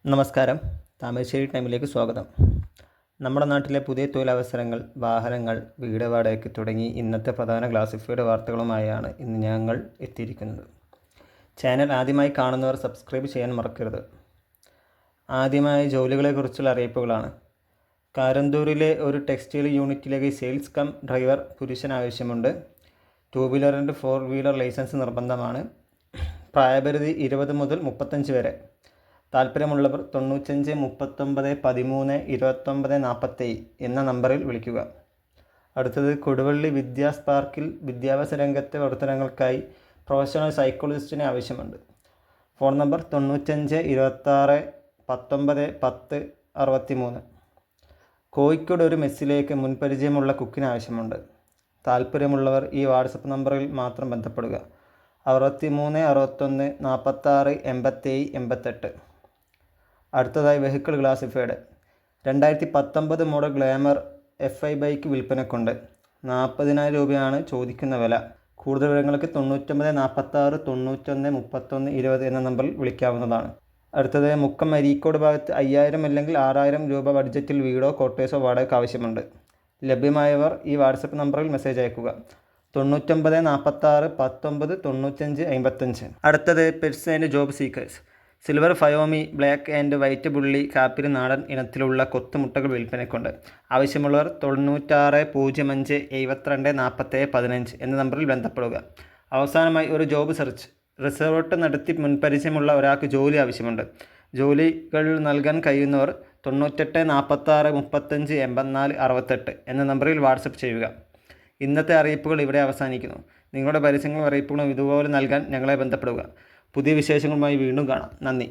നമസ്കാരം. താമരശ്ശേരി ടൈമിലേക്ക് സ്വാഗതം. നമ്മുടെ നാട്ടിലെ പുതിയ തൊഴിലവസരങ്ങൾ, വാഹനങ്ങൾ, വീട് വാടകയ്ക്ക് തുടങ്ങി ഇന്നത്തെ പ്രധാന ക്ലാസിഫൈഡ് വാർത്തകളുമായാണ് ഇന്ന് ഞങ്ങൾ എത്തിയിരിക്കുന്നത്. ചാനൽ ആദ്യമായി കാണുന്നവർ സബ്സ്ക്രൈബ് ചെയ്യാൻ മറക്കരുത്. ആദ്യമായി ജോലികളെക്കുറിച്ചുള്ള അറിയിപ്പുകളാണ്. കാരന്തൂരിലെ ഒരു ടെക്സ്റ്റൈൽ യൂണിറ്റിലേക്ക് സെയിൽസ് കം ഡ്രൈവർ പുരുഷൻ ആവശ്യമുണ്ട്. 2 വീലർ ആൻഡ് 4 വീലർ ലൈസൻസ് നിർബന്ധമാണ്. പ്രായപരിധി 20 മുതൽ 35 വരെ. താല്പര്യമുള്ളവർ 95 39 13 29 47 എന്ന നമ്പറിൽ വിളിക്കുക. അടുത്തത് കൊടുവള്ളി വിദ്യാസ്പാർക്കിൽ വിദ്യാഭ്യാസ രംഗത്തെ പ്രവർത്തനങ്ങൾക്കായി പ്രൊഫഷണൽ സൈക്കോളജിസ്റ്റിനെ ആവശ്യമുണ്ട്. Phone number 95 26 19 10 63. കോഴിക്കോട് ഒരു മെസ്സിലേക്ക് മുൻപരിചയമുള്ള കുക്കിന് ആവശ്യമുണ്ട്. താല്പര്യമുള്ളവർ ഈ വാട്സപ്പ് നമ്പറിൽ മാത്രം ബന്ധപ്പെടുക. 63 61 46 87 88. അടുത്തതായി vehicle classified. 2019 model glamour FI bike വിൽപ്പനക്കുണ്ട്. 40,000 രൂപയാണ് ചോദിക്കുന്ന വില. കൂടുതൽ വിവരങ്ങൾക്ക് 99 46 91 31 20 എന്ന നമ്പറിൽ വിളിക്കാവുന്നതാണ്. അടുത്തത് മുക്കം അരീക്കോട് ഭാഗത്ത് 5000 അല്ലെങ്കിൽ 6000 രൂപ ബഡ്ജറ്റിൽ വീടോ കോട്ടേഴ്സോ വാടകയ്ക്ക് ആവശ്യമുണ്ട്. ലഭ്യമായവർ ഈ വാട്സപ്പ് നമ്പറിൽ മെസ്സേജ് അയക്കുക. 99 46 19 95 55. അടുത്തത് pets and job seekers. Silver Fayoumi, black and white bully, കാപ്പിരി നാടൻ ഇനത്തിലുള്ള കൊത്തുമുട്ടകൾ വിൽപ്പനയ്ക്കുണ്ട്. ആവശ്യമുള്ളവർ 96 05 72 47 15 എന്ന നമ്പറിൽ ബന്ധപ്പെടുക. അവസാനമായി ഒരു ജോബ് സെർച്ച്. റിസോർട്ട് നടത്തി മുൻപരിചയമുള്ള ഒരാൾക്ക് ജോലി ആവശ്യമുണ്ട്. ജോലികൾ നൽകാൻ കഴിയുന്നവർ 98 46 35 84 68 എന്ന നമ്പറിൽ വാട്സപ്പ് ചെയ്യുക. ഇന്നത്തെ അറിയിപ്പുകൾ ഇവിടെ അവസാനിക്കുന്നു. നിങ്ങളുടെ പരസ്യങ്ങളും അറിയിപ്പുകളും ഇതുപോലെ നൽകാൻ ഞങ്ങളെ ബന്ധപ്പെടുക. പുതിയ വിശേഷങ്ങളുമായി വീണ്ടും കാണാം. നന്ദി.